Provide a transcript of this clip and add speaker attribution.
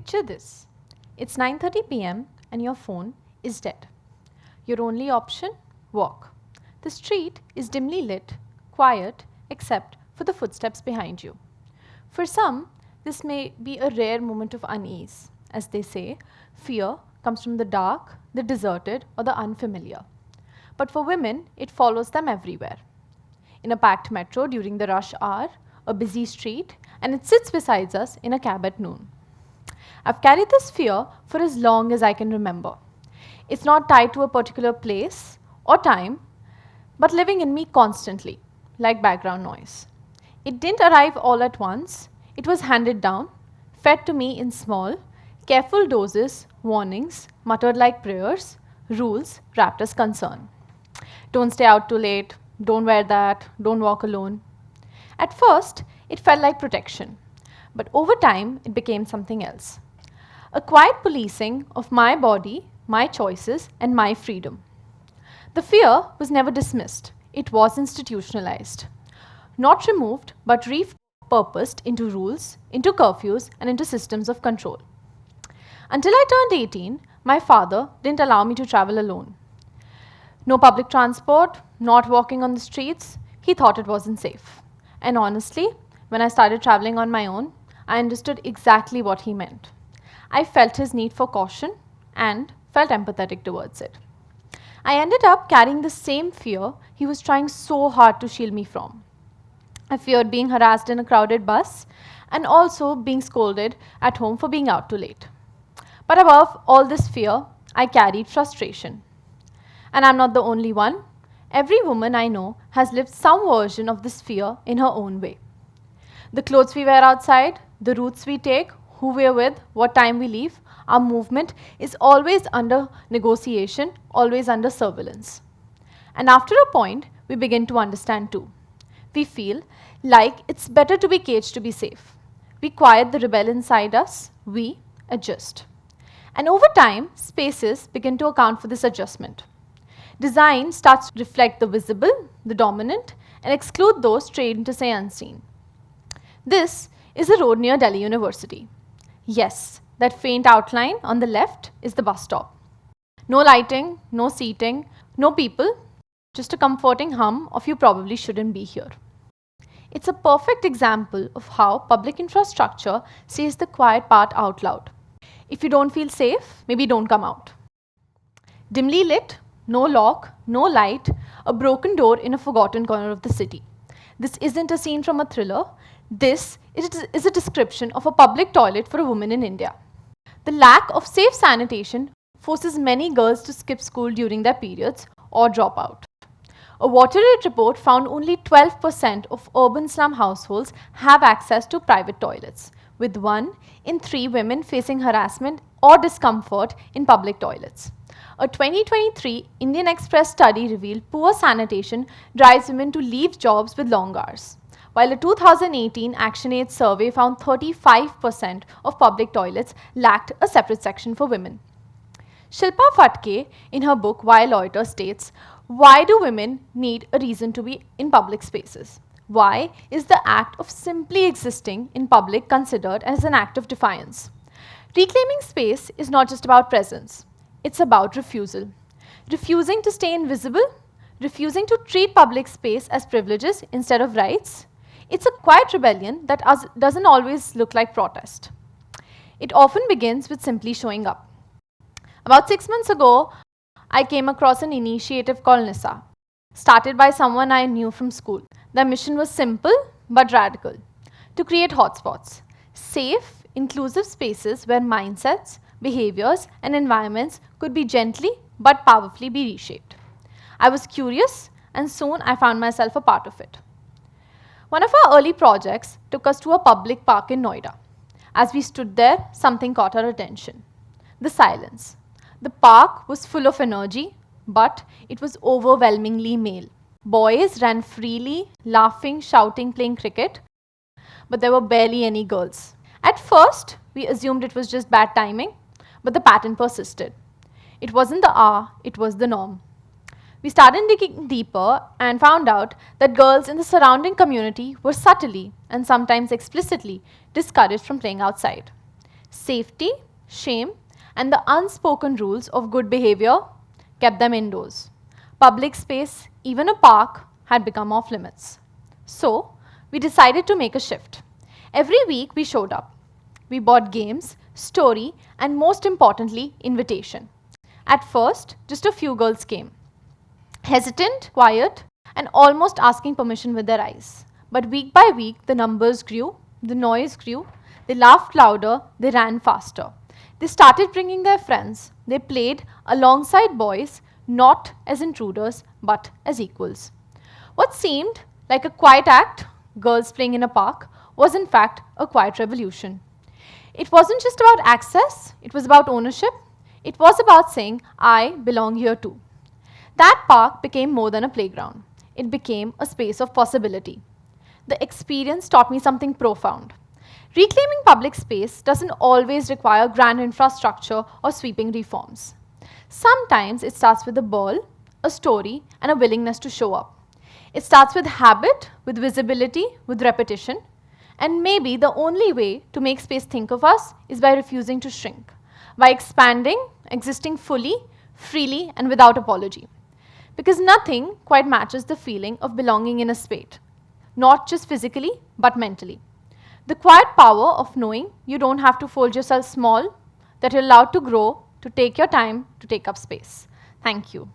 Speaker 1: Picture this. It's 9:30 p.m. and your phone is dead. Your only option? Walk. The street is dimly lit, quiet, except for the footsteps behind you. For some, this may be a rare moment of unease. As they say, fear comes from the dark, the deserted, or the unfamiliar. But for women, it follows them everywhere. In a packed metro during the rush hour, a busy street, and it sits beside us in a cab at noon. I've carried this fear for as long as I can remember. It's not tied to a particular place or time, but living in me constantly, like background noise. It didn't arrive all at once. It was handed down, fed to me in small, careful doses, warnings, muttered like prayers, rules wrapped as concern. Don't stay out too late, don't wear that, don't walk alone. At first, it felt like protection, but over time, it became something else. A quiet policing of my body, my choices, and my freedom. The fear was never dismissed. It was institutionalized. Not removed, but repurposed into rules, into curfews, and into systems of control. Until I turned 18, my father didn't allow me to travel alone. No public transport, not walking on the streets. He thought it wasn't safe. And honestly, when I started traveling on my own, I understood exactly what he meant. I felt his need for caution and felt empathetic towards it. I ended up carrying the same fear he was trying so hard to shield me from. I feared being harassed in a crowded bus and also being scolded at home for being out too late. But above all this fear, I carried frustration. And I'm not the only one. Every woman I know has lived some version of this fear in her own way. The clothes we wear outside, the routes we take, who we're with, what time we leave, our movement is always under negotiation, always under surveillance. And after a point, we begin to understand too. We feel like it's better to be caged to be safe. We quiet the rebel inside us, we adjust. And over time, spaces begin to account for this adjustment. Design starts to reflect the visible, the dominant, and exclude those trained to say unseen. This is a road near Delhi University. Yes, that faint outline on the left is the bus stop. No lighting, no seating, no people, just a comforting hum of you probably shouldn't be here. It's a perfect example of how public infrastructure says the quiet part out loud. If you don't feel safe, maybe don't come out. Dimly lit, no lock, no light, a broken door in a forgotten corner of the city. This isn't a scene from a thriller. This is a description of a public toilet for a woman in India. The lack of safe sanitation forces many girls to skip school during their periods or drop out. A WaterAid report found only 12% of urban slum households have access to private toilets, with 1 in 3 women facing harassment or discomfort in public toilets. A 2023 Indian Express study revealed poor sanitation drives women to leave jobs with long hours, while a 2018 ActionAid survey found 35% of public toilets lacked a separate section for women. Shilpa Phatke, in her book Why Loiter, states, "Why do women need a reason to be in public spaces? Why is the act of simply existing in public considered as an act of defiance? Reclaiming space is not just about presence. It's about refusal. Refusing to stay invisible, refusing to treat public space as privileges instead of rights. It's a quiet rebellion that doesn't always look like protest. It often begins with simply showing up. About 6 months ago, I came across an initiative called NISA, started by someone I knew from school. Their mission was simple but radical: to create hotspots, safe, inclusive spaces where mindsets, behaviors, and environments could be gently but powerfully be reshaped. I was curious, and soon I found myself a part of it. One of our early projects took us to a public park in Noida. As we stood there, something caught our attention: the silence. The park was full of energy, but it was overwhelmingly male. Boys ran freely, laughing, shouting, playing cricket, but there were barely any girls. At first, we assumed it was just bad timing, but the pattern persisted. It wasn't the hour, it was the norm. We started digging deeper and found out that girls in the surrounding community were subtly and sometimes explicitly discouraged from playing outside. Safety, shame, and the unspoken rules of good behavior kept them indoors. Public space, even a park, had become off limits. So, we decided to make a shift. Every week we showed up. We bought games, story, and most importantly, invitation. At first, just a few girls came. Hesitant, quiet, and almost asking permission with their eyes. But week by week, the numbers grew, the noise grew, they laughed louder, they ran faster. They started bringing their friends. They played alongside boys, not as intruders, but as equals. What seemed like a quiet act, girls playing in a park, was in fact a quiet revolution. It wasn't just about access, it was about ownership. It was about saying, I belong here too. That park became more than a playground. It became a space of possibility. The experience taught me something profound. Reclaiming public space doesn't always require grand infrastructure or sweeping reforms. Sometimes it starts with a ball, a story, and a willingness to show up. It starts with habit, with visibility, with repetition. And maybe the only way to make space think of us is by refusing to shrink, by expanding, existing fully, freely, and without apology. Because nothing quite matches the feeling of belonging in a space, not just physically, but mentally. The quiet power of knowing you don't have to fold yourself small, that you're allowed to grow, to take your time, to take up space. Thank you.